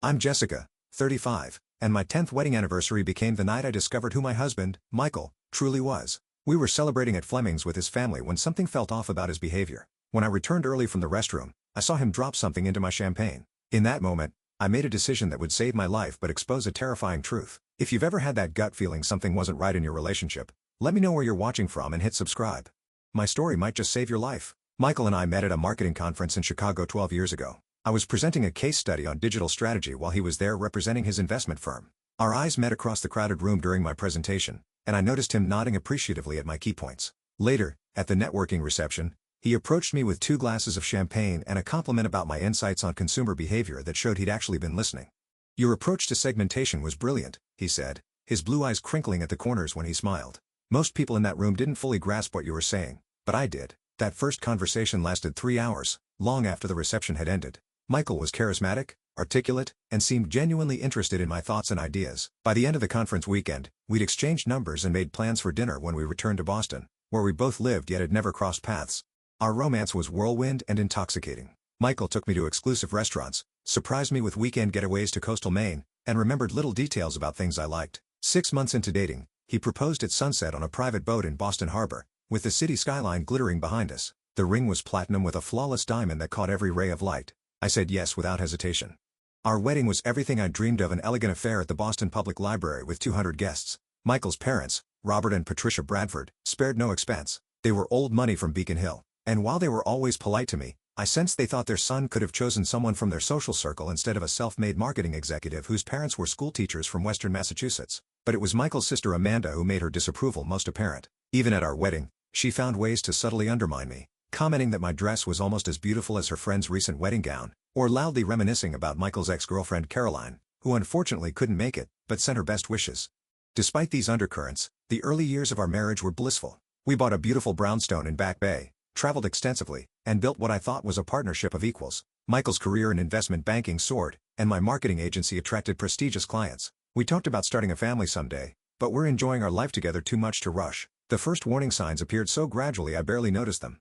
I'm Jessica, 35, and my 10th wedding anniversary became the night I discovered who my husband, Michael, truly was. We were celebrating at Fleming's with his family when something felt off about his behavior. When I returned early from the restroom, I saw him drop something into my champagne. In that moment, I made a decision that would save my life but expose a terrifying truth. If you've ever had that gut feeling something wasn't right in your relationship, let me know where you're watching from and hit subscribe. My story might just save your life. Michael and I met at a marketing conference in Chicago 12 years ago. I was presenting a case study on digital strategy while he was there representing his investment firm. Our eyes met across the crowded room during my presentation, and I noticed him nodding appreciatively at my key points. Later, at the networking reception, he approached me with 2 glasses of champagne and a compliment about my insights on consumer behavior that showed he'd actually been listening. "Your approach to segmentation was brilliant," he said, his blue eyes crinkling at the corners when he smiled. "Most people in that room didn't fully grasp what you were saying, but I did." That first conversation lasted 3 hours, long after the reception had ended. Michael was charismatic, articulate, and seemed genuinely interested in my thoughts and ideas. By the end of the conference weekend, we'd exchanged numbers and made plans for dinner when we returned to Boston, where we both lived yet had never crossed paths. Our romance was whirlwind and intoxicating. Michael took me to exclusive restaurants, surprised me with weekend getaways to coastal Maine, and remembered little details about things I liked. 6 months into dating, he proposed at sunset on a private boat in Boston Harbor, with the city skyline glittering behind us. The ring was platinum with a flawless diamond that caught every ray of light. I said yes without hesitation. Our wedding was everything I dreamed of, an elegant affair at the Boston Public Library with 200 guests. Michael's parents, Robert and Patricia Bradford, spared no expense. They were old money from Beacon Hill, and while they were always polite to me, I sensed they thought their son could have chosen someone from their social circle instead of a self-made marketing executive whose parents were schoolteachers from Western Massachusetts. But it was Michael's sister Amanda who made her disapproval most apparent. Even at our wedding, she found ways to subtly undermine me, commenting that my dress was almost as beautiful as her friend's recent wedding gown, or loudly reminiscing about Michael's ex-girlfriend Caroline, who unfortunately couldn't make it, but sent her best wishes. Despite these undercurrents, the early years of our marriage were blissful. We bought a beautiful brownstone in Back Bay, traveled extensively, and built what I thought was a partnership of equals. Michael's career in investment banking soared, and my marketing agency attracted prestigious clients. We talked about starting a family someday, but we're enjoying our life together too much to rush. The first warning signs appeared so gradually I barely noticed them.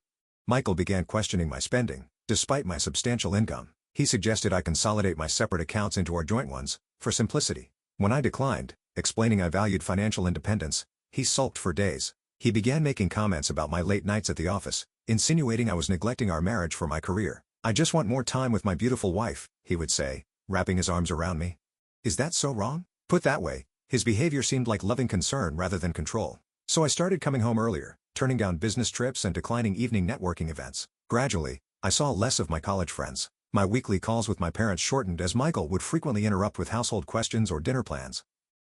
Michael began questioning my spending, despite my substantial income. He suggested I consolidate my separate accounts into our joint ones, for simplicity. When I declined, explaining I valued financial independence, he sulked for days. He began making comments about my late nights at the office, insinuating I was neglecting our marriage for my career. "I just want more time with my beautiful wife," he would say, wrapping his arms around me. Is that so wrong? Put that way, his behavior seemed like loving concern rather than control. So I started coming home earlier, turning down business trips and declining evening networking events. Gradually, I saw less of my college friends. My weekly calls with my parents shortened as Michael would frequently interrupt with household questions or dinner plans.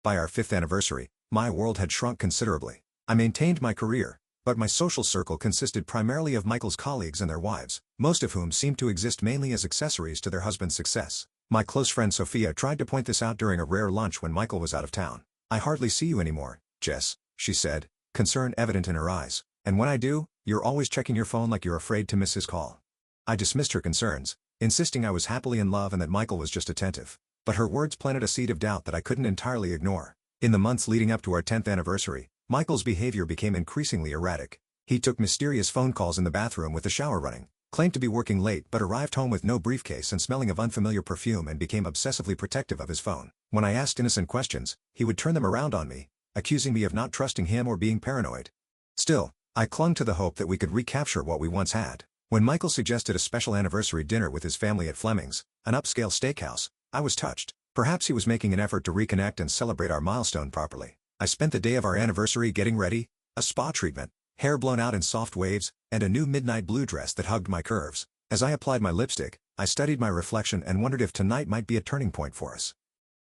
By our 5th anniversary, my world had shrunk considerably. I maintained my career, but my social circle consisted primarily of Michael's colleagues and their wives, most of whom seemed to exist mainly as accessories to their husband's success. My close friend Sophia tried to point this out during a rare lunch when Michael was out of town. "I hardly see you anymore, Jess," she said, concern evident in her eyes. "And when I do, you're always checking your phone like you're afraid to miss his call." I dismissed her concerns, insisting I was happily in love and that Michael was just attentive. But her words planted a seed of doubt that I couldn't entirely ignore. In the months leading up to our 10th anniversary, Michael's behavior became increasingly erratic. He took mysterious phone calls in the bathroom with the shower running, claimed to be working late but arrived home with no briefcase and smelling of unfamiliar perfume, and became obsessively protective of his phone. When I asked innocent questions, he would turn them around on me, accusing me of not trusting him or being paranoid. Still, I clung to the hope that we could recapture what we once had. When Michael suggested a special anniversary dinner with his family at Fleming's, an upscale steakhouse, I was touched. Perhaps he was making an effort to reconnect and celebrate our milestone properly. I spent the day of our anniversary getting ready, a spa treatment, hair blown out in soft waves, and a new midnight blue dress that hugged my curves. As I applied my lipstick, I studied my reflection and wondered if tonight might be a turning point for us.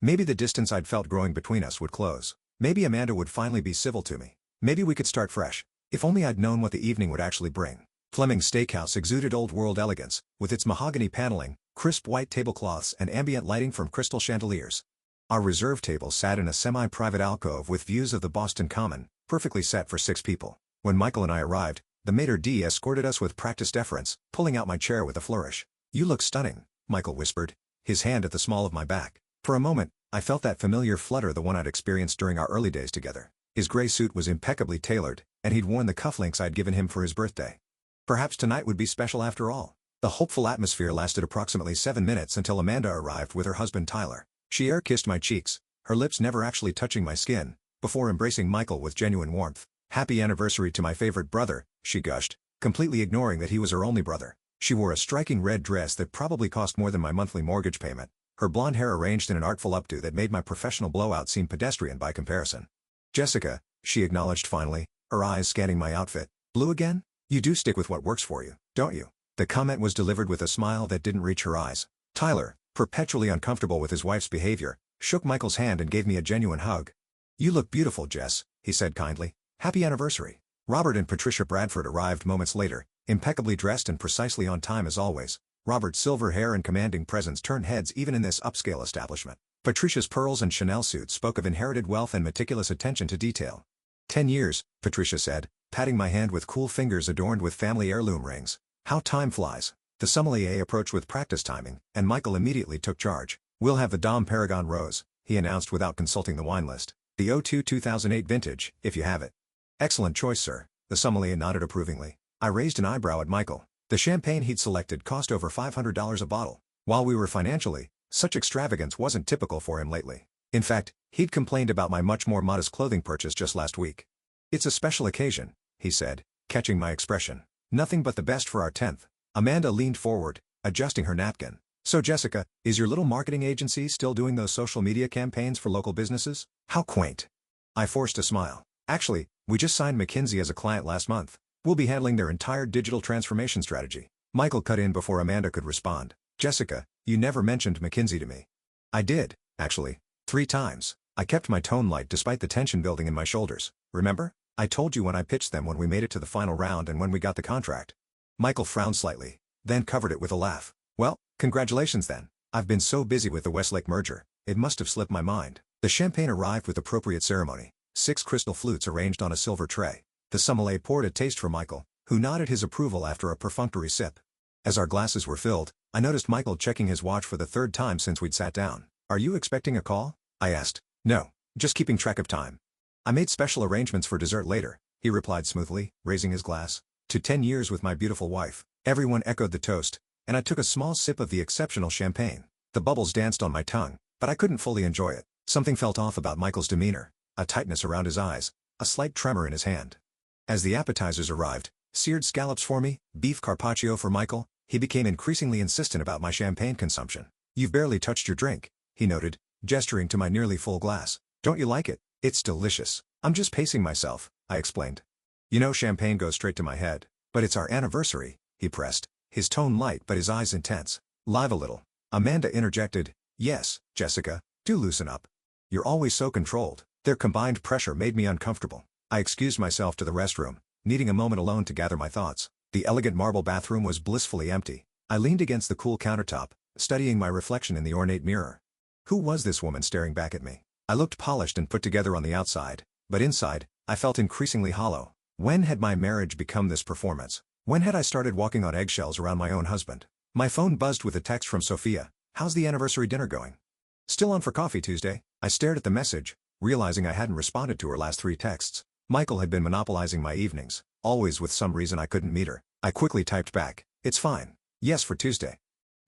Maybe the distance I'd felt growing between us would close. Maybe Amanda would finally be civil to me. Maybe we could start fresh. If only I'd known what the evening would actually bring. Fleming's Steakhouse exuded old-world elegance, with its mahogany paneling, crisp white tablecloths and ambient lighting from crystal chandeliers. Our reserve table sat in a semi-private alcove with views of the Boston Common, perfectly set for 6 people. When Michael and I arrived, the maitre d' escorted us with practiced deference, pulling out my chair with a flourish. "You look stunning," Michael whispered, his hand at the small of my back. For a moment, I felt that familiar flutter, the one I'd experienced during our early days together. His gray suit was impeccably tailored, and he'd worn the cufflinks I'd given him for his birthday. Perhaps tonight would be special after all. The hopeful atmosphere lasted approximately 7 minutes until Amanda arrived with her husband Tyler. She air-kissed my cheeks, her lips never actually touching my skin, before embracing Michael with genuine warmth. "Happy anniversary to my favorite brother," she gushed, completely ignoring that he was her only brother. She wore a striking red dress that probably cost more than my monthly mortgage payment, her blonde hair arranged in an artful updo that made my professional blowout seem pedestrian by comparison. "Jessica," she acknowledged finally, her eyes scanning my outfit. "Blue again? You do stick with what works for you, don't you?" The comment was delivered with a smile that didn't reach her eyes. Tyler, perpetually uncomfortable with his wife's behavior, shook Michael's hand and gave me a genuine hug. "You look beautiful, Jess," he said kindly. "Happy anniversary." Robert and Patricia Bradford arrived moments later, impeccably dressed and precisely on time as always. Robert's silver hair and commanding presence turned heads even in this upscale establishment. Patricia's pearls and Chanel suits spoke of inherited wealth and meticulous attention to detail. 10 years, Patricia said, patting my hand with cool fingers adorned with family heirloom rings. "How time flies." The sommelier approached with practice timing, and Michael immediately took charge. "We'll have the Dom Perignon Rose," he announced without consulting the wine list. "The 02 2008 vintage, if you have it." "Excellent choice, sir," the sommelier nodded approvingly. I raised an eyebrow at Michael. The champagne he'd selected cost over $500 a bottle. While we were financially, such extravagance wasn't typical for him lately. In fact, he'd complained about my much more modest clothing purchase just last week. "It's a special occasion," he said, catching my expression. "Nothing but the best for our 10th. Amanda leaned forward, adjusting her napkin. "So Jessica, is your little marketing agency still doing those social media campaigns for local businesses?" "How quaint." I forced a smile. "Actually, we just signed McKinsey as a client last month. We'll be handling their entire digital transformation strategy." Michael cut in before Amanda could respond. "Jessica, you never mentioned McKinsey to me." "I did, actually. 3 times. I kept my tone light despite the tension building in my shoulders. Remember? I told you when I pitched them when we made it to the final round and when we got the contract." Michael frowned slightly, then covered it with a laugh. "Well, congratulations then. I've been so busy with the Westlake merger, it must have slipped my mind." The champagne arrived with appropriate ceremony, 6 crystal flutes arranged on a silver tray. The sommelier poured a taste for Michael, who nodded his approval after a perfunctory sip. As our glasses were filled, I noticed Michael checking his watch for the 3rd time since we'd sat down. "Are you expecting a call?" I asked. "No, just keeping track of time." "I made special arrangements for dessert later," he replied smoothly, raising his glass. "To 10 years with my beautiful wife." Everyone echoed the toast, and I took a small sip of the exceptional champagne. The bubbles danced on my tongue, but I couldn't fully enjoy it. Something felt off about Michael's demeanor, a tightness around his eyes, a slight tremor in his hand. As the appetizers arrived, seared scallops for me, beef carpaccio for Michael, he became increasingly insistent about my champagne consumption. "You've barely touched your drink," he noted, gesturing to my nearly full glass. "Don't you like it?" "It's delicious. I'm just pacing myself," I explained. "You know champagne goes straight to my head." "But it's our anniversary," he pressed, his tone light but his eyes intense. "Live a little." Amanda interjected, "Yes, Jessica, do loosen up. You're always so controlled." Their combined pressure made me uncomfortable. I excused myself to the restroom, needing a moment alone to gather my thoughts. The elegant marble bathroom was blissfully empty. I leaned against the cool countertop, studying my reflection in the ornate mirror. Who was this woman staring back at me? I looked polished and put together on the outside, but inside, I felt increasingly hollow. When had my marriage become this performance? When had I started walking on eggshells around my own husband? My phone buzzed with a text from Sophia. "How's the anniversary dinner going?" "Still on for coffee Tuesday?" I stared at the message, realizing I hadn't responded to her last 3 texts. Michael had been monopolizing my evenings, always with some reason I couldn't meet her. I quickly typed back, "It's fine. Yes for Tuesday.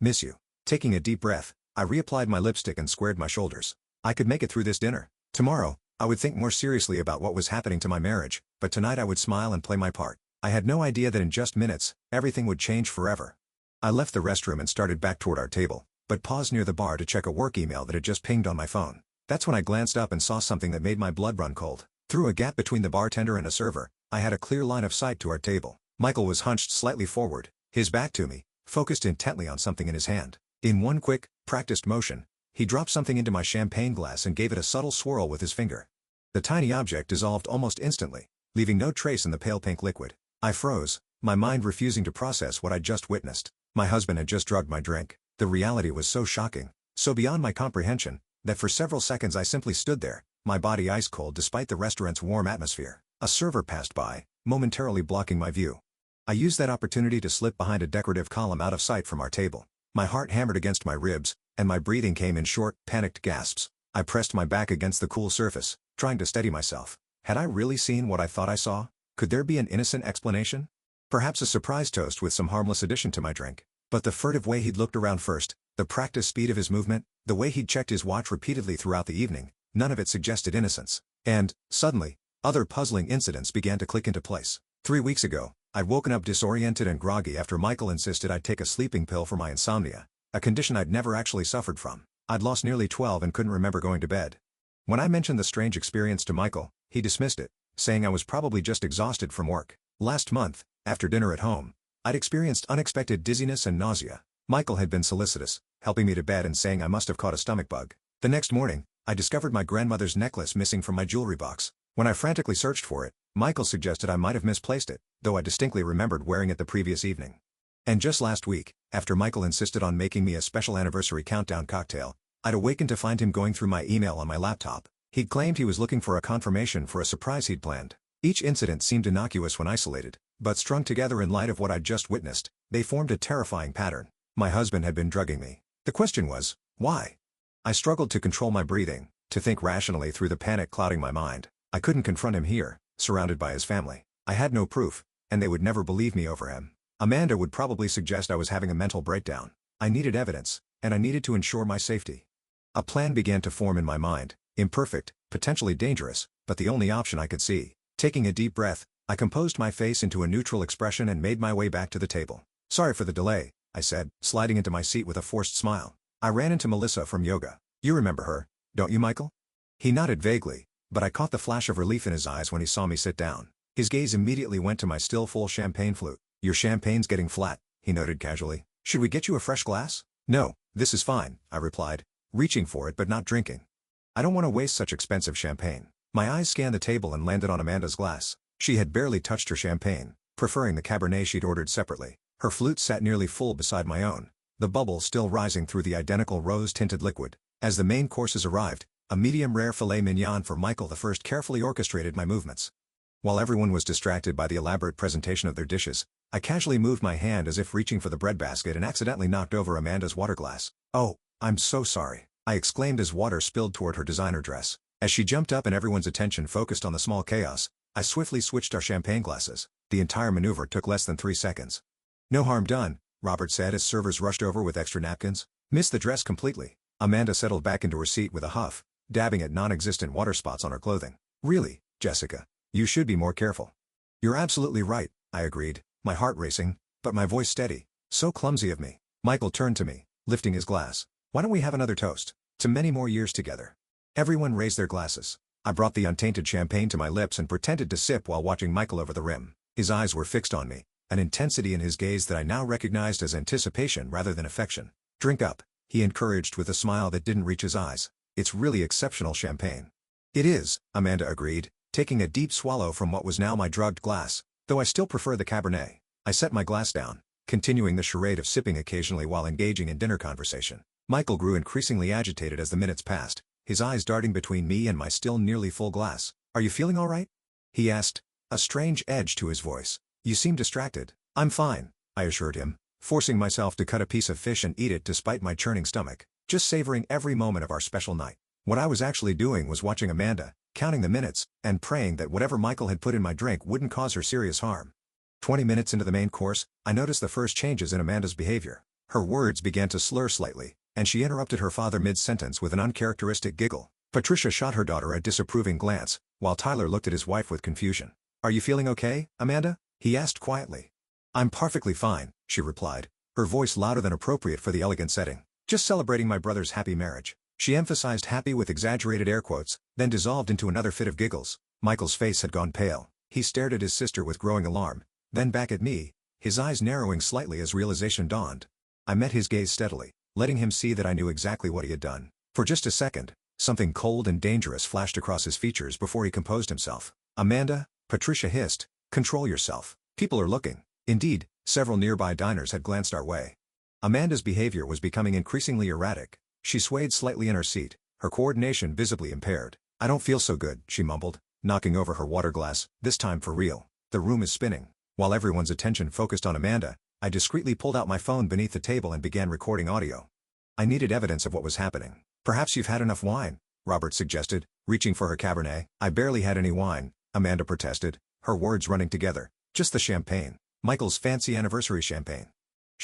Miss you." Taking a deep breath, I reapplied my lipstick and squared my shoulders. I could make it through this dinner. Tomorrow, I would think more seriously about what was happening to my marriage, but tonight I would smile and play my part. I had no idea that in just minutes, everything would change forever. I left the restroom and started back toward our table, but paused near the bar to check a work email that had just pinged on my phone. That's when I glanced up and saw something that made my blood run cold. Through a gap between the bartender and a server, I had a clear line of sight to our table. Michael was hunched slightly forward, his back to me, focused intently on something in his hand. In one quick, practiced motion, he dropped something into my champagne glass and gave it a subtle swirl with his finger. The tiny object dissolved almost instantly, leaving no trace in the pale pink liquid. I froze, my mind refusing to process what I'd just witnessed. My husband had just drugged my drink. The reality was so shocking, so beyond my comprehension, that for several seconds I simply stood there, my body ice cold despite the restaurant's warm atmosphere. A server passed by, momentarily blocking my view. I used that opportunity to slip behind a decorative column out of sight from our table. My heart hammered against my ribs, and my breathing came in short, panicked gasps. I pressed my back against the cool surface, trying to steady myself. Had I really seen what I thought I saw? Could there be an innocent explanation? Perhaps a surprise toast with some harmless addition to my drink. But the furtive way he'd looked around first, the practiced speed of his movement, the way he'd checked his watch repeatedly throughout the evening, none of it suggested innocence. And, suddenly, other puzzling incidents began to click into place. 3 weeks ago, I'd woken up disoriented and groggy after Michael insisted I'd take a sleeping pill for my insomnia, a condition I'd never actually suffered from. I'd lost nearly 12 and couldn't remember going to bed. When I mentioned the strange experience to Michael, he dismissed it, saying I was probably just exhausted from work. Last month, after dinner at home, I'd experienced unexpected dizziness and nausea. Michael had been solicitous, helping me to bed and saying I must have caught a stomach bug. The next morning, I discovered my grandmother's necklace missing from my jewelry box. When I frantically searched for it, Michael suggested I might have misplaced it, though I distinctly remembered wearing it the previous evening. And just last week, after Michael insisted on making me a special anniversary countdown cocktail, I'd awakened to find him going through my email on my laptop. He'd claimed he was looking for a confirmation for a surprise he'd planned. Each incident seemed innocuous when isolated, but strung together in light of what I'd just witnessed, they formed a terrifying pattern. My husband had been drugging me. The question was, why? I struggled to control my breathing, to think rationally through the panic clouding my mind. I couldn't confront him here, surrounded by his family. I had no proof, and they would never believe me over him. Amanda would probably suggest I was having a mental breakdown. I needed evidence, and I needed to ensure my safety. A plan began to form in my mind, imperfect, potentially dangerous, but the only option I could see. Taking a deep breath, I composed my face into a neutral expression and made my way back to the table. "Sorry for the delay," I said, sliding into my seat with a forced smile. "I ran into Melissa from yoga. You remember her, don't you, Michael?" He nodded vaguely, but I caught the flash of relief in his eyes when he saw me sit down. His gaze immediately went to my still full champagne flute. "Your champagne's getting flat," he noted casually. "Should we get you a fresh glass?" "No, this is fine," I replied, reaching for it but not drinking. I don't want to waste such expensive champagne. My eyes scanned the table and landed on Amanda's glass. She had barely touched her champagne, preferring the Cabernet she'd ordered separately. Her flute sat nearly full beside my own, the bubbles still rising through the identical rose-tinted liquid. As the main courses arrived, a medium-rare filet mignon for Michael the first carefully orchestrated my movements. While everyone was distracted by the elaborate presentation of their dishes, I casually moved my hand as if reaching for the breadbasket and accidentally knocked over Amanda's water glass. "Oh, I'm so sorry," I exclaimed as water spilled toward her designer dress. As she jumped up and everyone's attention focused on the small chaos, I swiftly switched our champagne glasses. The entire maneuver took less than 3 seconds. "No harm done," Robert said as servers rushed over with extra napkins. "Missed the dress completely." Amanda settled back into her seat with a huff, dabbing at non-existent water spots on her clothing. "Really, Jessica, you should be more careful." "You're absolutely right," I agreed, my heart racing, but my voice steady. "So clumsy of me." Michael turned to me, lifting his glass. "Why don't we have another toast? To many more years together." Everyone raised their glasses. I brought the untainted champagne to my lips and pretended to sip while watching Michael over the rim. His eyes were fixed on me, an intensity in his gaze that I now recognized as anticipation rather than affection. "Drink up," he encouraged with a smile that didn't reach his eyes. "It's really exceptional champagne." "It is," Amanda agreed, taking a deep swallow from what was now my drugged glass, "though I still prefer the Cabernet." I set my glass down, continuing the charade of sipping occasionally while engaging in dinner conversation. Michael grew increasingly agitated as the minutes passed, his eyes darting between me and my still nearly full glass. "Are you feeling all right?" he asked, a strange edge to his voice. "You seem distracted." "I'm fine," I assured him, forcing myself to cut a piece of fish and eat it despite my churning stomach, just savoring every moment of our special night. What I was actually doing was watching Amanda, counting the minutes, and praying that whatever Michael had put in my drink wouldn't cause her serious harm. 20 minutes into the main course, I noticed the first changes in Amanda's behavior. Her words began to slur slightly, and she interrupted her father mid-sentence with an uncharacteristic giggle. Patricia shot her daughter a disapproving glance, while Tyler looked at his wife with confusion. "Are you feeling okay, Amanda?" he asked quietly. "I'm perfectly fine," she replied, her voice louder than appropriate for the elegant setting. "Just celebrating my brother's happy marriage." She emphasized happy with exaggerated air quotes, then dissolved into another fit of giggles. Michael's face had gone pale. He stared at his sister with growing alarm, then back at me, his eyes narrowing slightly as realization dawned. I met his gaze steadily, letting him see that I knew exactly what he had done. For just a second, something cold and dangerous flashed across his features before he composed himself. "Amanda," Patricia hissed, "control yourself. People are looking." Indeed, several nearby diners had glanced our way. Amanda's behavior was becoming increasingly erratic. She swayed slightly in her seat, her coordination visibly impaired. "I don't feel so good," she mumbled, knocking over her water glass, "this time for real. The room is spinning." While everyone's attention focused on Amanda, I discreetly pulled out my phone beneath the table and began recording audio. I needed evidence of what was happening. "Perhaps you've had enough wine," Robert suggested, reaching for her Cabernet. "I barely had any wine," Amanda protested, her words running together. "Just the champagne. Michael's fancy anniversary champagne."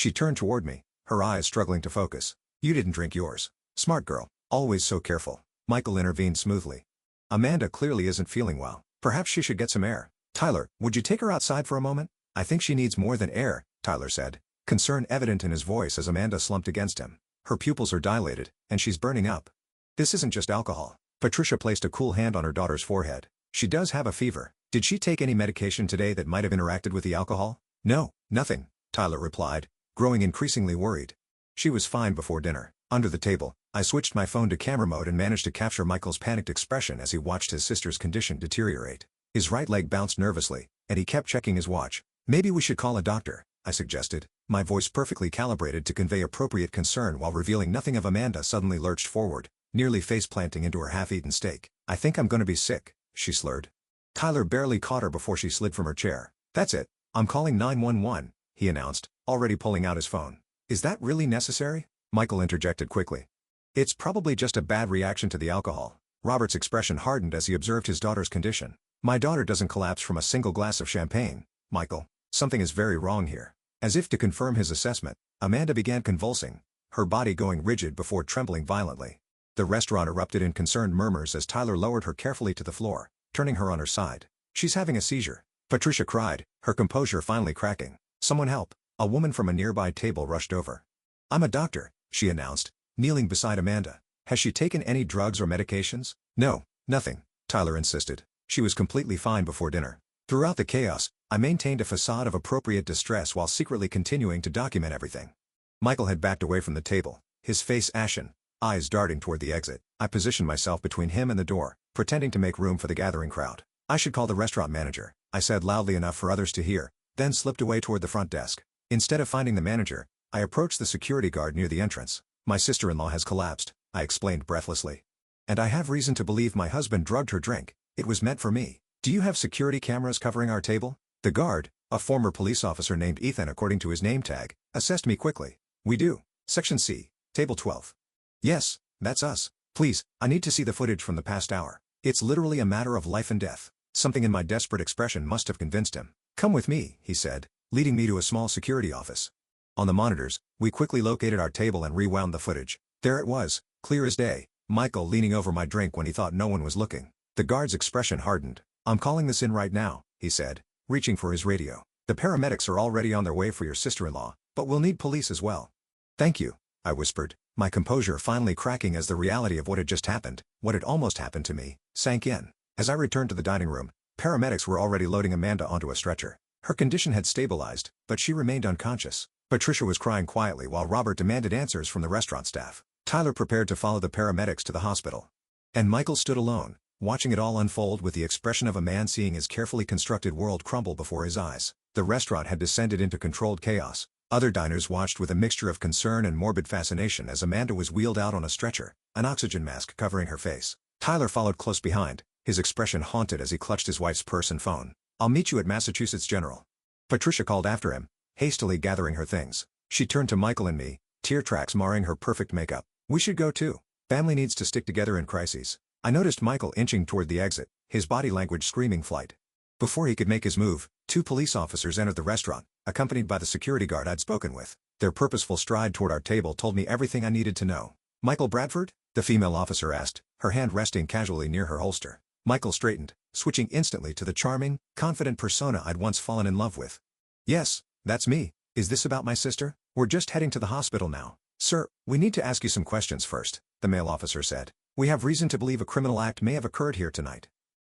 She turned toward me, her eyes struggling to focus. You didn't drink yours. Smart girl, always so careful. Michael intervened smoothly. Amanda clearly isn't feeling well. Perhaps she should get some air. Tyler, would you take her outside for a moment? I think she needs more than air, Tyler said, concern evident in his voice as Amanda slumped against him. Her pupils are dilated, and she's burning up. This isn't just alcohol. Patricia placed a cool hand on her daughter's forehead. She does have a fever. Did she take any medication today that might have interacted with the alcohol? No, nothing, Tyler replied, growing increasingly worried. She was fine before dinner. Under the table, I switched my phone to camera mode and managed to capture Michael's panicked expression as he watched his sister's condition deteriorate. His right leg bounced nervously, and he kept checking his watch. Maybe we should call a doctor, I suggested, my voice perfectly calibrated to convey appropriate concern while revealing nothing of Amanda suddenly lurched forward, nearly face-planting into her half-eaten steak. I think I'm gonna be sick, she slurred. Tyler barely caught her before she slid from her chair. That's it, I'm calling 911, he announced, already pulling out his phone. Is that really necessary? Michael interjected quickly. It's probably just a bad reaction to the alcohol. Robert's expression hardened as he observed his daughter's condition. My daughter doesn't collapse from a single glass of champagne, Michael. Something is very wrong here. As if to confirm his assessment, Amanda began convulsing, her body going rigid before trembling violently. The restaurant erupted in concerned murmurs as Tyler lowered her carefully to the floor, turning her on her side. She's having a seizure, Patricia cried, her composure finally cracking. Someone help. A woman from a nearby table rushed over. I'm a doctor, she announced, kneeling beside Amanda. Has she taken any drugs or medications? No, nothing, Tyler insisted. She was completely fine before dinner. Throughout the chaos, I maintained a facade of appropriate distress while secretly continuing to document everything. Michael had backed away from the table, his face ashen, eyes darting toward the exit. I positioned myself between him and the door, pretending to make room for the gathering crowd. I should call the restaurant manager, I said loudly enough for others to hear, then slipped away toward the front desk. Instead of finding the manager, I approached the security guard near the entrance. My sister-in-law has collapsed, I explained breathlessly. And I have reason to believe my husband drugged her drink. It was meant for me. Do you have security cameras covering our table? The guard, a former police officer named Ethan according to his name tag, assessed me quickly. We do. Section C, Table 12. Yes, that's us. Please, I need to see the footage from the past hour. It's literally a matter of life and death. Something in my desperate expression must have convinced him. Come with me, he said, leading me to a small security office. On the monitors, we quickly located our table and rewound the footage. There it was, clear as day, Michael leaning over my drink when he thought no one was looking. The guard's expression hardened. I'm calling this in right now, he said, reaching for his radio. The paramedics are already on their way for your sister-in-law, but we'll need police as well. Thank you, I whispered, my composure finally cracking as the reality of what had just happened, what had almost happened to me, sank in. As I returned to the dining room, paramedics were already loading Amanda onto a stretcher. Her condition had stabilized, but she remained unconscious. Patricia was crying quietly while Robert demanded answers from the restaurant staff. Tyler prepared to follow the paramedics to the hospital. And Michael stood alone, watching it all unfold with the expression of a man seeing his carefully constructed world crumble before his eyes. The restaurant had descended into controlled chaos. Other diners watched with a mixture of concern and morbid fascination as Amanda was wheeled out on a stretcher, an oxygen mask covering her face. Tyler followed close behind, his expression haunted as he clutched his wife's purse and phone. I'll meet you at Massachusetts General. Patricia called after him, hastily gathering her things. She turned to Michael and me, tear tracks marring her perfect makeup. We should go too. Family needs to stick together in crises. I noticed Michael inching toward the exit, his body language screaming flight. Before he could make his move, 2 police officers entered the restaurant, accompanied by the security guard I'd spoken with. Their purposeful stride toward our table told me everything I needed to know. Michael Bradford? The female officer asked, her hand resting casually near her holster. Michael straightened, switching instantly to the charming, confident persona I'd once fallen in love with. Yes, that's me. Is this about my sister? We're just heading to the hospital now. Sir, we need to ask you some questions first, the male officer said. We have reason to believe a criminal act may have occurred here tonight.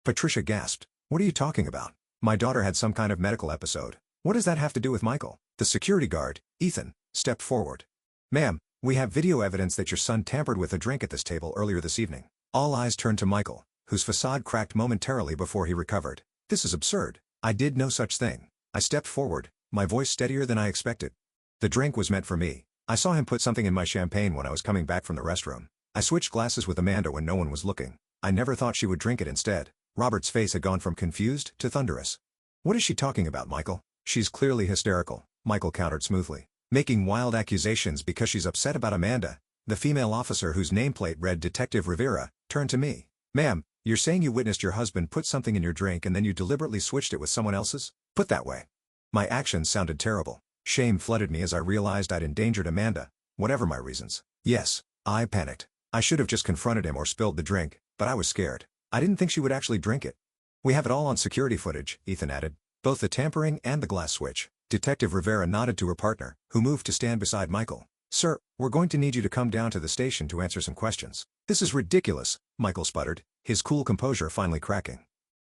Patricia gasped. What are you talking about? My daughter had some kind of medical episode. What does that have to do with Michael? The security guard, Ethan, stepped forward. Ma'am, we have video evidence that your son tampered with a drink at this table earlier this evening. All eyes turned to Michael, whose facade cracked momentarily before he recovered. This is absurd. I did no such thing. I stepped forward, my voice steadier than I expected. The drink was meant for me. I saw him put something in my champagne when I was coming back from the restroom. I switched glasses with Amanda when no one was looking. I never thought she would drink it instead. Robert's face had gone from confused to thunderous. What is she talking about, Michael? She's clearly hysterical, Michael countered smoothly. Making wild accusations because she's upset about Amanda. The female officer whose nameplate read Detective Rivera, turned to me. Ma'am, you're saying you witnessed your husband put something in your drink and then you deliberately switched it with someone else's? Put that way. My actions sounded terrible. Shame flooded me as I realized I'd endangered Amanda, whatever my reasons. Yes, I panicked. I should have just confronted him or spilled the drink, but I was scared. I didn't think she would actually drink it. We have it all on security footage, Ethan added. Both the tampering and the glass switch. Detective Rivera nodded to her partner, who moved to stand beside Michael. Sir, we're going to need you to come down to the station to answer some questions. This is ridiculous, Michael sputtered, his cool composure finally cracking.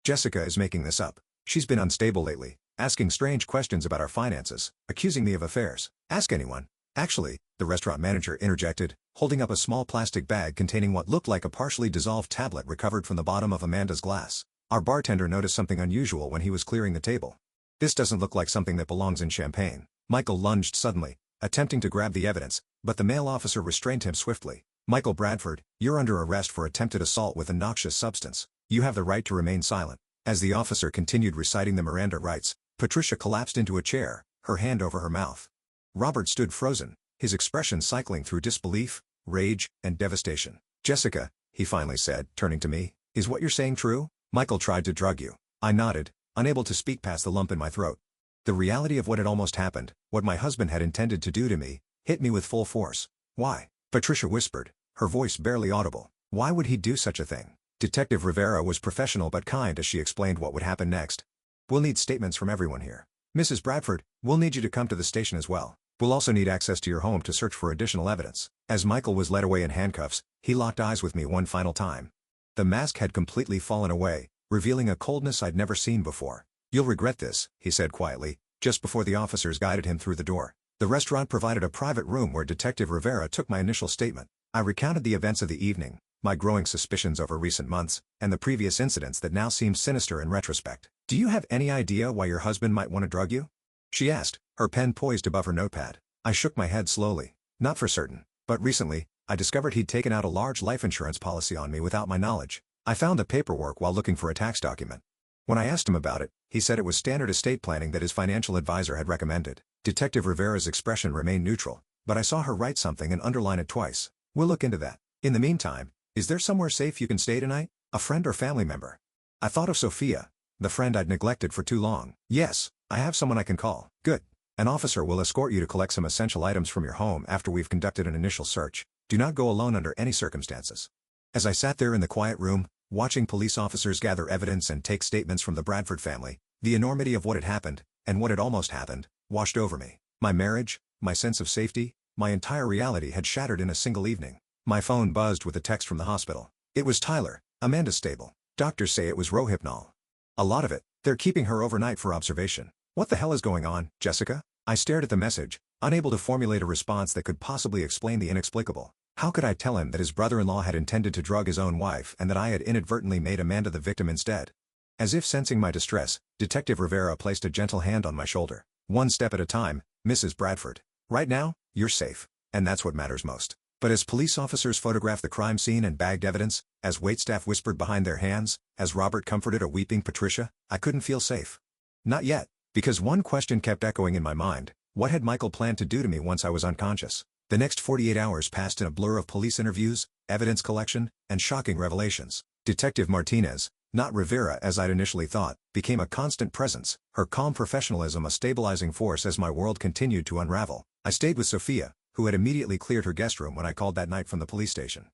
Jessica is making this up. She's been unstable lately, asking strange questions about our finances, accusing me of affairs. Ask anyone. Actually, the restaurant manager interjected, holding up a small plastic bag containing what looked like a partially dissolved tablet recovered from the bottom of Amanda's glass. Our bartender noticed something unusual when he was clearing the table. This doesn't look like something that belongs in champagne. Michael lunged suddenly, attempting to grab the evidence, but the male officer restrained him swiftly. Michael Bradford, you're under arrest for attempted assault with a noxious substance. You have the right to remain silent. As the officer continued reciting the Miranda rights, Patricia collapsed into a chair, her hand over her mouth. Robert stood frozen, his expression cycling through disbelief, rage, and devastation. Jessica, he finally said, turning to me, is what you're saying true? Michael tried to drug you. I nodded, unable to speak past the lump in my throat. The reality of what had almost happened, what my husband had intended to do to me, hit me with full force. Why? Patricia whispered, her voice barely audible. Why would he do such a thing? Detective Rivera was professional but kind as she explained what would happen next. We'll need statements from everyone here. Mrs. Bradford, we'll need you to come to the station as well. We'll also need access to your home to search for additional evidence. As Michael was led away in handcuffs, he locked eyes with me one final time. The mask had completely fallen away, revealing a coldness I'd never seen before. You'll regret this, he said quietly, just before the officers guided him through the door. The restaurant provided a private room where Detective Rivera took my initial statement. I recounted the events of the evening, my growing suspicions over recent months, and the previous incidents that now seemed sinister in retrospect. Do you have any idea why your husband might want to drug you? She asked, her pen poised above her notepad. I shook my head slowly. Not for certain, but recently, I discovered he'd taken out a large life insurance policy on me without my knowledge. I found the paperwork while looking for a tax document. When I asked him about it, he said it was standard estate planning that his financial advisor had recommended. Detective Rivera's expression remained neutral, but I saw her write something and underline it twice. We'll look into that. In the meantime, is there somewhere safe you can stay tonight? A friend or family member? I thought of Sophia, the friend I'd neglected for too long. Yes, I have someone I can call. Good. An officer will escort you to collect some essential items from your home after we've conducted an initial search. Do not go alone under any circumstances. As I sat there in the quiet room, watching police officers gather evidence and take statements from the Bradford family, the enormity of what had happened, and what had almost happened, washed over me. My marriage, my sense of safety, my entire reality had shattered in a single evening. My phone buzzed with a text from the hospital. It was Tyler, Amanda's stable. Doctors say it was Rohypnol. A lot of it. They're keeping her overnight for observation. What the hell is going on, Jessica? I stared at the message, unable to formulate a response that could possibly explain the inexplicable. How could I tell him that his brother-in-law had intended to drug his own wife and that I had inadvertently made Amanda the victim instead? As if sensing my distress, Detective Rivera placed a gentle hand on my shoulder. One step at a time, Mrs. Bradford. Right now, you're safe. And that's what matters most. But as police officers photographed the crime scene and bagged evidence, as waitstaff whispered behind their hands, as Robert comforted a weeping Patricia, I couldn't feel safe. Not yet, because one question kept echoing in my mind. What had Michael planned to do to me once I was unconscious? The next 48 hours passed in a blur of police interviews, evidence collection, and shocking revelations. Detective Martinez, not Rivera as I'd initially thought, became a constant presence, her calm professionalism a stabilizing force as my world continued to unravel. I stayed with Sophia, who had immediately cleared her guest room when I called that night from the police station.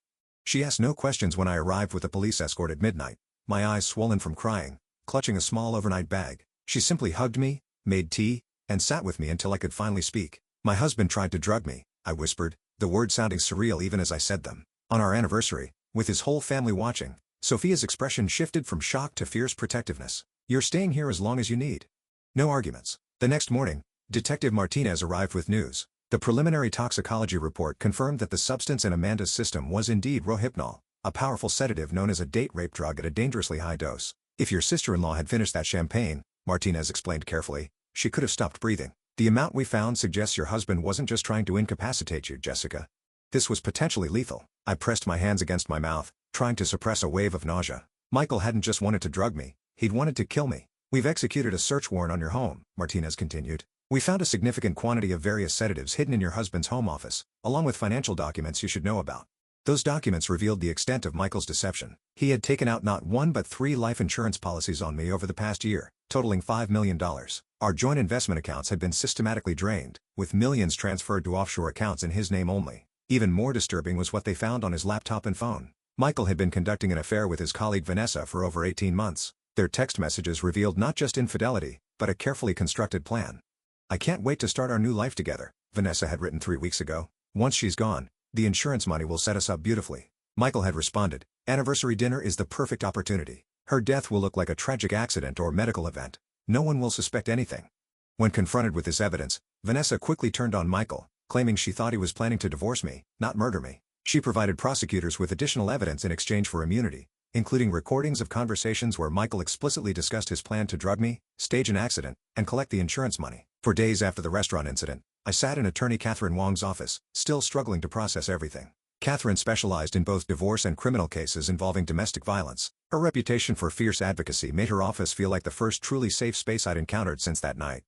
She asked no questions when I arrived with a police escort at midnight, my eyes swollen from crying, clutching a small overnight bag. She simply hugged me, made tea, and sat with me until I could finally speak. My husband tried to drug me, I whispered, the words sounding surreal even as I said them. On our anniversary, with his whole family watching, Sophia's expression shifted from shock to fierce protectiveness. You're staying here as long as you need. No arguments. The next morning, Detective Martinez arrived with news. The preliminary toxicology report confirmed that the substance in Amanda's system was indeed Rohypnol, a powerful sedative known as a date rape drug at a dangerously high dose. If your sister-in-law had finished that champagne, Martinez explained carefully, she could have stopped breathing. The amount we found suggests your husband wasn't just trying to incapacitate you, Jessica. This was potentially lethal. I pressed my hands against my mouth, trying to suppress a wave of nausea. Michael hadn't just wanted to drug me, he'd wanted to kill me. We've executed a search warrant on your home, Martinez continued. We found a significant quantity of various sedatives hidden in your husband's home office, along with financial documents you should know about. Those documents revealed the extent of Michael's deception. He had taken out not one but 3 life insurance policies on me over the past year, totaling $5 million. Our joint investment accounts had been systematically drained, with millions transferred to offshore accounts in his name only. Even more disturbing was what they found on his laptop and phone. Michael had been conducting an affair with his colleague Vanessa for over 18 months. Their text messages revealed not just infidelity, but a carefully constructed plan. "I can't wait to start our new life together," Vanessa had written 3 weeks ago. "Once she's gone, the insurance money will set us up beautifully." Michael had responded, "Anniversary dinner is the perfect opportunity. Her death will look like a tragic accident or medical event. No one will suspect anything." When confronted with this evidence, Vanessa quickly turned on Michael, claiming she thought he was planning to divorce me, not murder me. She provided prosecutors with additional evidence in exchange for immunity, including recordings of conversations where Michael explicitly discussed his plan to drug me, stage an accident, and collect the insurance money. For days after the restaurant incident, I sat in attorney Catherine Wong's office, still struggling to process everything. Catherine specialized in both divorce and criminal cases involving domestic violence. Her reputation for fierce advocacy made her office feel like the first truly safe space I'd encountered since that night.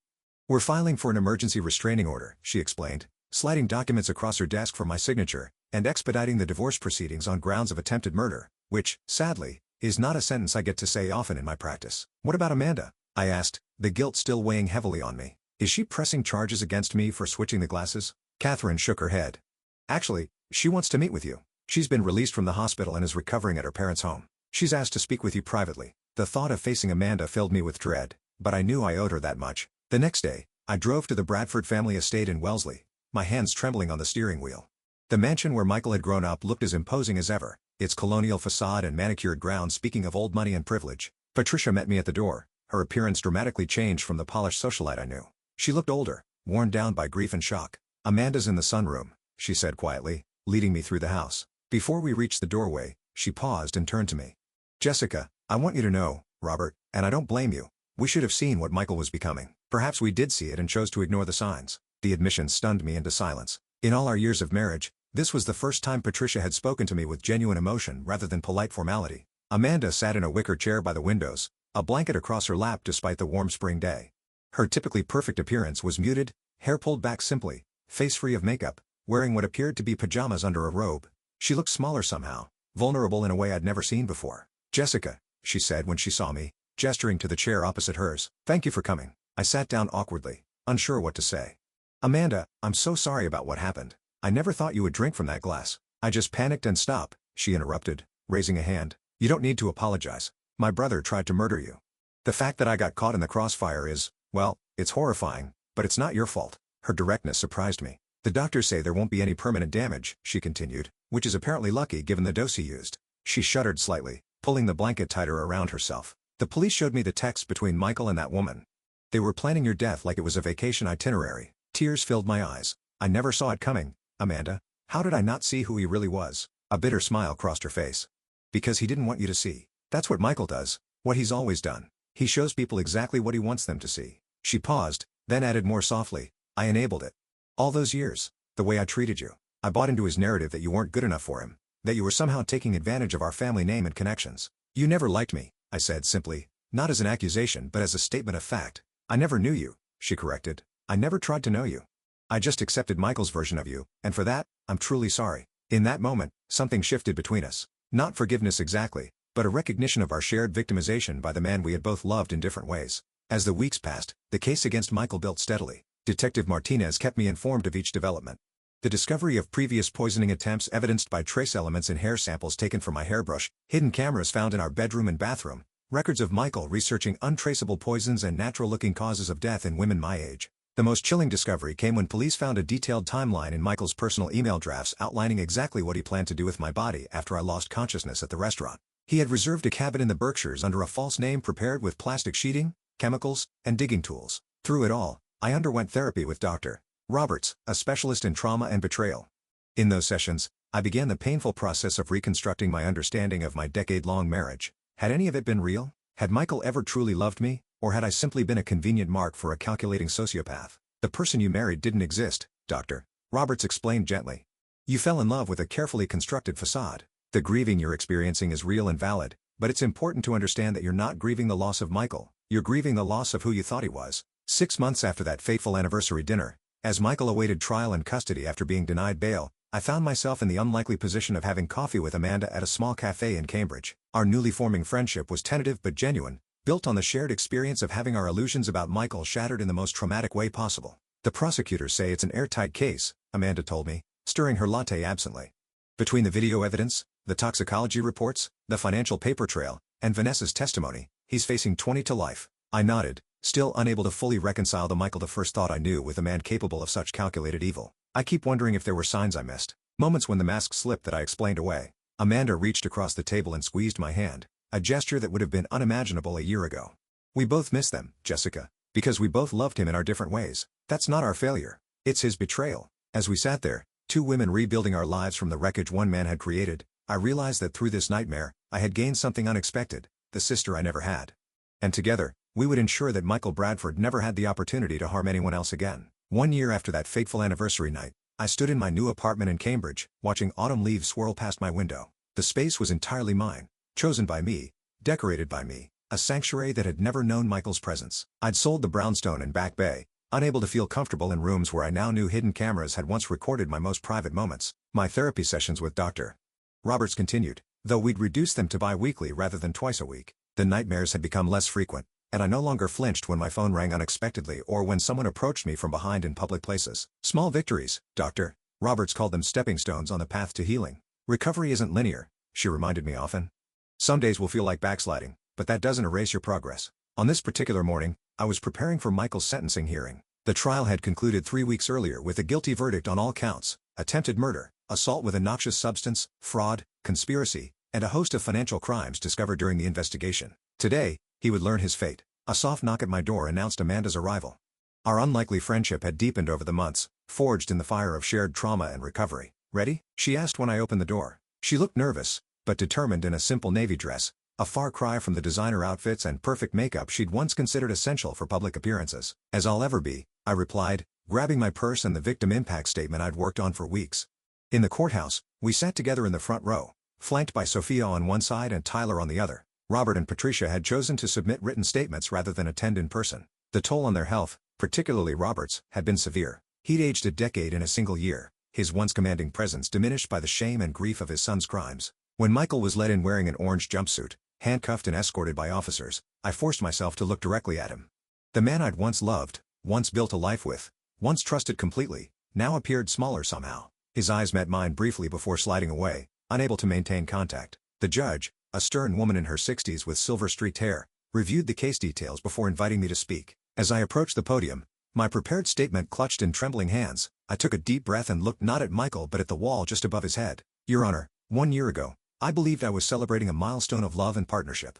"We're filing for an emergency restraining order," she explained, sliding documents across her desk for my signature, and expediting the divorce proceedings on grounds of attempted murder, which, sadly, is not a sentence I get to say often in my practice. "What about Amanda?" I asked, the guilt still weighing heavily on me. "Is she pressing charges against me for switching the glasses?" Catherine shook her head. "Actually, she wants to meet with you. She's been released from the hospital and is recovering at her parents' home. She's asked to speak with you privately." The thought of facing Amanda filled me with dread, but I knew I owed her that much. The next day, I drove to the Bradford family estate in Wellesley, my hands trembling on the steering wheel. The mansion where Michael had grown up looked as imposing as ever, its colonial facade and manicured grounds speaking of old money and privilege. Patricia met me at the door, her appearance dramatically changed from the polished socialite I knew. She looked older, worn down by grief and shock. "Amanda's in the sunroom," she said quietly, leading me through the house. Before we reached the doorway, she paused and turned to me. "Jessica, I want you to know, Robert, and I don't blame you. We should have seen what Michael was becoming. Perhaps we did see it and chose to ignore the signs." The admission stunned me into silence. In all our years of marriage, this was the first time Patricia had spoken to me with genuine emotion rather than polite formality. Amanda sat in a wicker chair by the windows, a blanket across her lap despite the warm spring day. Her typically perfect appearance was muted, hair pulled back simply, face free of makeup, wearing what appeared to be pajamas under a robe. She looked smaller somehow, vulnerable in a way I'd never seen before. "Jessica," she said when she saw me, gesturing to the chair opposite hers. "Thank you for coming." I sat down awkwardly, unsure what to say. "Amanda, I'm so sorry about what happened. I never thought you would drink from that glass. I just panicked and stopped," she interrupted, raising a hand. "You don't need to apologize. My brother tried to murder you. The fact that I got caught in the crossfire is, well, it's horrifying, but it's not your fault." Her directness surprised me. "The doctors say there won't be any permanent damage," she continued, "which is apparently lucky given the dose he used." She shuddered slightly, pulling the blanket tighter around herself. "The police showed me the text between Michael and that woman. They were planning your death like it was a vacation itinerary." Tears filled my eyes. "I never saw it coming, Amanda. How did I not see who he really was?" A bitter smile crossed her face. "Because he didn't want you to see. That's what Michael does, what he's always done. He shows people exactly what he wants them to see." She paused, then added more softly, "I enabled it. All those years, the way I treated you. I bought into his narrative that you weren't good enough for him, that you were somehow taking advantage of our family name and connections." "You never liked me," I said simply, not as an accusation but as a statement of fact. "I never knew you," she corrected. "I never tried to know you. I just accepted Michael's version of you, and for that, I'm truly sorry." In that moment, something shifted between us. Not forgiveness exactly, but a recognition of our shared victimization by the man we had both loved in different ways. As the weeks passed, the case against Michael built steadily. Detective Martinez kept me informed of each development. The discovery of previous poisoning attempts evidenced by trace elements in hair samples taken from my hairbrush, hidden cameras found in our bedroom and bathroom, records of Michael researching untraceable poisons and natural-looking causes of death in women my age. The most chilling discovery came when police found a detailed timeline in Michael's personal email drafts outlining exactly what he planned to do with my body after I lost consciousness at the restaurant. He had reserved a cabin in the Berkshires under a false name prepared with plastic sheeting, chemicals, and digging tools. Through it all, I underwent therapy with Dr. Roberts, a specialist in trauma and betrayal. In those sessions, I began the painful process of reconstructing my understanding of my decade-long marriage. Had any of it been real? Had Michael ever truly loved me? Or had I simply been a convenient mark for a calculating sociopath? "The person you married didn't exist," Dr. Roberts explained gently. "You fell in love with a carefully constructed facade. The grieving you're experiencing is real and valid, but it's important to understand that you're not grieving the loss of Michael, you're grieving the loss of who you thought he was." 6 months after that fateful anniversary dinner, as Michael awaited trial and custody after being denied bail, I found myself in the unlikely position of having coffee with Amanda at a small cafe in Cambridge. Our newly forming friendship was tentative but genuine, built on the shared experience of having our illusions about Michael shattered in the most traumatic way possible. The prosecutors say it's an airtight case, Amanda told me, stirring her latte absently. Between the video evidence, the toxicology reports, the financial paper trail, and Vanessa's testimony, he's facing 20 to life. I nodded, still unable to fully reconcile the Michael the first thought I knew with a man capable of such calculated evil. I keep wondering if there were signs I missed, moments when the mask slipped that I explained away. Amanda reached across the table and squeezed my hand, a gesture that would have been unimaginable a year ago. We both miss them, Jessica, because we both loved him in our different ways. That's not our failure. It's his betrayal. As we sat there, two women rebuilding our lives from the wreckage one man had created, I realized that through this nightmare, I had gained something unexpected, the sister I never had. And together, we would ensure that Michael Bradford never had the opportunity to harm anyone else again. 1 year after that fateful anniversary night, I stood in my new apartment in Cambridge, watching autumn leaves swirl past my window. The space was entirely mine, chosen by me, decorated by me, a sanctuary that had never known Michael's presence. I'd sold the brownstone in Back Bay, unable to feel comfortable in rooms where I now knew hidden cameras had once recorded my most private moments. My therapy sessions with Dr. Roberts continued, though we'd reduced them to bi-weekly rather than twice a week. The nightmares had become less frequent, and I no longer flinched when my phone rang unexpectedly or when someone approached me from behind in public places. Small victories, Dr. Roberts called them stepping stones on the path to healing. Recovery isn't linear, she reminded me often. Some days will feel like backsliding, but that doesn't erase your progress. On this particular morning, I was preparing for Michael's sentencing hearing. The trial had concluded 3 weeks earlier with a guilty verdict on all counts: attempted murder, assault with a noxious substance, fraud, conspiracy, and a host of financial crimes discovered during the investigation. Today, he would learn his fate. A soft knock at my door announced Amanda's arrival. Our unlikely friendship had deepened over the months, forged in the fire of shared trauma and recovery. "Ready?" she asked when I opened the door. She looked nervous, but determined in a simple navy dress, a far cry from the designer outfits and perfect makeup she'd once considered essential for public appearances. "As I'll ever be," I replied, grabbing my purse and the victim impact statement I'd worked on for weeks. In the courthouse, we sat together in the front row, flanked by Sophia on one side and Tyler on the other. Robert and Patricia had chosen to submit written statements rather than attend in person. The toll on their health, particularly Robert's, had been severe. He'd aged a decade in a single year, his once commanding presence diminished by the shame and grief of his son's crimes. When Michael was led in wearing an orange jumpsuit, handcuffed and escorted by officers, I forced myself to look directly at him. The man I'd once loved, once built a life with, once trusted completely, now appeared smaller somehow. His eyes met mine briefly before sliding away, unable to maintain contact. The judge, a stern woman in her 60s with silver-streaked hair, reviewed the case details before inviting me to speak. As I approached the podium, my prepared statement clutched in trembling hands, I took a deep breath and looked not at Michael but at the wall just above his head. "Your Honor, 1 year ago, I believed I was celebrating a milestone of love and partnership.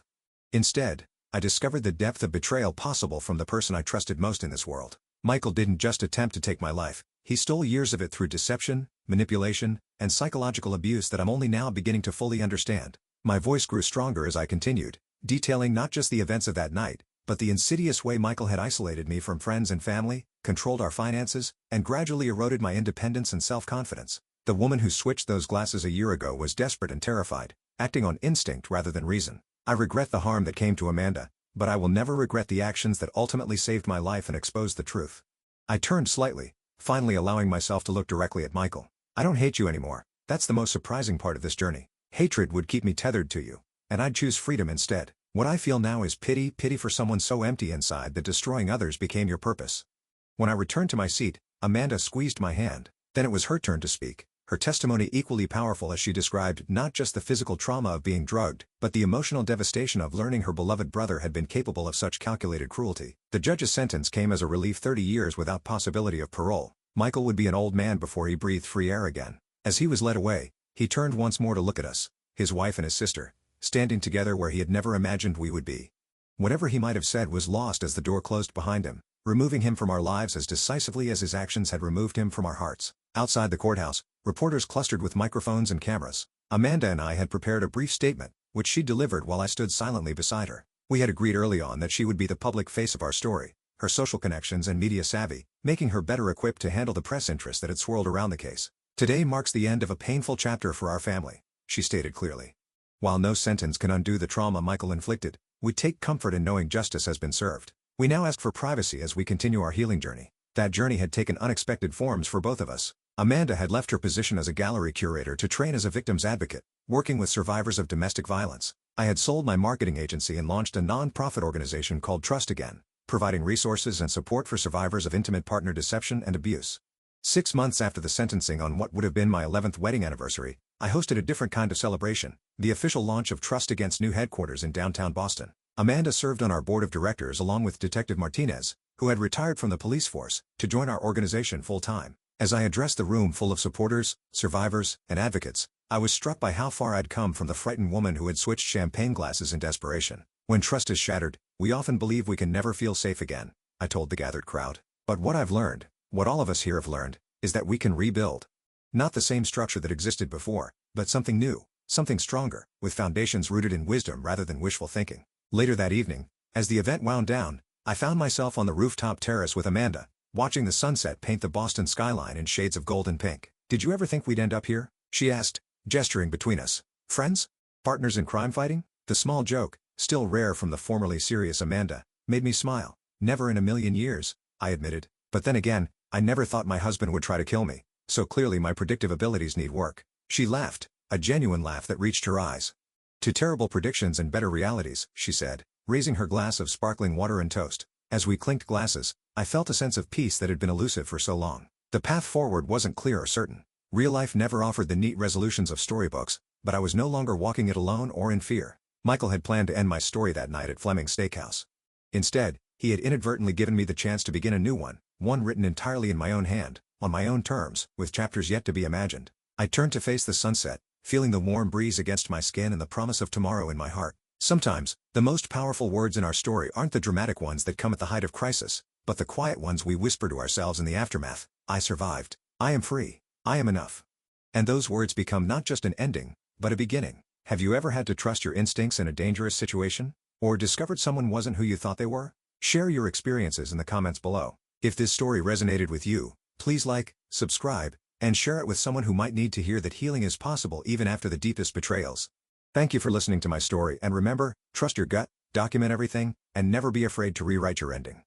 Instead, I discovered the depth of betrayal possible from the person I trusted most in this world. Michael didn't just attempt to take my life, he stole years of it through deception, manipulation, and psychological abuse that I'm only now beginning to fully understand." My voice grew stronger as I continued, detailing not just the events of that night, but the insidious way Michael had isolated me from friends and family, controlled our finances, and gradually eroded my independence and self-confidence. The woman who switched those glasses a year ago was desperate and terrified, acting on instinct rather than reason. I regret the harm that came to Amanda, but I will never regret the actions that ultimately saved my life and exposed the truth. I turned slightly, finally allowing myself to look directly at Michael. "I don't hate you anymore. That's the most surprising part of this journey. Hatred would keep me tethered to you, and I'd choose freedom instead. What I feel now is pity for someone so empty inside that destroying others became your purpose." When I returned to my seat, Amanda squeezed my hand. Then it was her turn to speak, her testimony equally powerful as she described not just the physical trauma of being drugged, but the emotional devastation of learning her beloved brother had been capable of such calculated cruelty. The judge's sentence came as a relief: 30 years without possibility of parole. Michael would be an old man before he breathed free air again. As he was led away, he turned once more to look at us, his wife and his sister, standing together where he had never imagined we would be. Whatever he might have said was lost as the door closed behind him, removing him from our lives as decisively as his actions had removed him from our hearts. Outside the courthouse, reporters clustered with microphones and cameras. Amanda and I had prepared a brief statement, which she delivered while I stood silently beside her. We had agreed early on that she would be the public face of our story, her social connections and media savvy, making her better equipped to handle the press interest that had swirled around the case. "Today marks the end of a painful chapter for our family," she stated clearly. "While no sentence can undo the trauma Michael inflicted, we take comfort in knowing justice has been served. We now ask for privacy as we continue our healing journey." That journey had taken unexpected forms for both of us. Amanda had left her position as a gallery curator to train as a victim's advocate, working with survivors of domestic violence. I had sold my marketing agency and launched a non-profit organization called Trust Again, providing resources and support for survivors of intimate partner deception and abuse. 6 months after the sentencing on what would have been my 11th wedding anniversary, I hosted a different kind of celebration, the official launch of Trust Against's new headquarters in downtown Boston. Amanda served on our board of directors along with Detective Martinez, who had retired from the police force, to join our organization full-time. As I addressed the room full of supporters, survivors, and advocates, I was struck by how far I'd come from the frightened woman who had switched champagne glasses in desperation. When trust is shattered, we often believe we can never feel safe again, I told the gathered crowd. But what I've learned, what all of us here have learned, is that we can rebuild. Not the same structure that existed before, but something new, something stronger, with foundations rooted in wisdom rather than wishful thinking. Later that evening, as the event wound down, I found myself on the rooftop terrace with Amanda, watching the sunset paint the Boston skyline in shades of gold and pink. "Did you ever think we'd end up here?" she asked, gesturing between us. "Friends? Partners in crime fighting?" The small joke, still rare from the formerly serious Amanda, made me smile. "Never in a million years," I admitted. "But then again, I never thought my husband would try to kill me, so clearly my predictive abilities need work." She laughed, a genuine laugh that reached her eyes. "To terrible predictions and better realities," she said, raising her glass of sparkling water and toast. As we clinked glasses, I felt a sense of peace that had been elusive for so long. The path forward wasn't clear or certain. Real life never offered the neat resolutions of storybooks, but I was no longer walking it alone or in fear. Michael had planned to end my story that night at Fleming's Steakhouse. Instead, he had inadvertently given me the chance to begin a new one written entirely in my own hand, on my own terms, with chapters yet to be imagined. I turned to face the sunset, feeling the warm breeze against my skin and the promise of tomorrow in my heart. Sometimes, the most powerful words in our story aren't the dramatic ones that come at the height of crisis, but the quiet ones we whisper to ourselves in the aftermath. I survived. I am free. I am enough. And those words become not just an ending, but a beginning. Have you ever had to trust your instincts in a dangerous situation? Or discovered someone wasn't who you thought they were? Share your experiences in the comments below. If this story resonated with you, please like, subscribe, and share it with someone who might need to hear that healing is possible even after the deepest betrayals. Thank you for listening to my story, and remember, trust your gut, document everything, and never be afraid to rewrite your ending.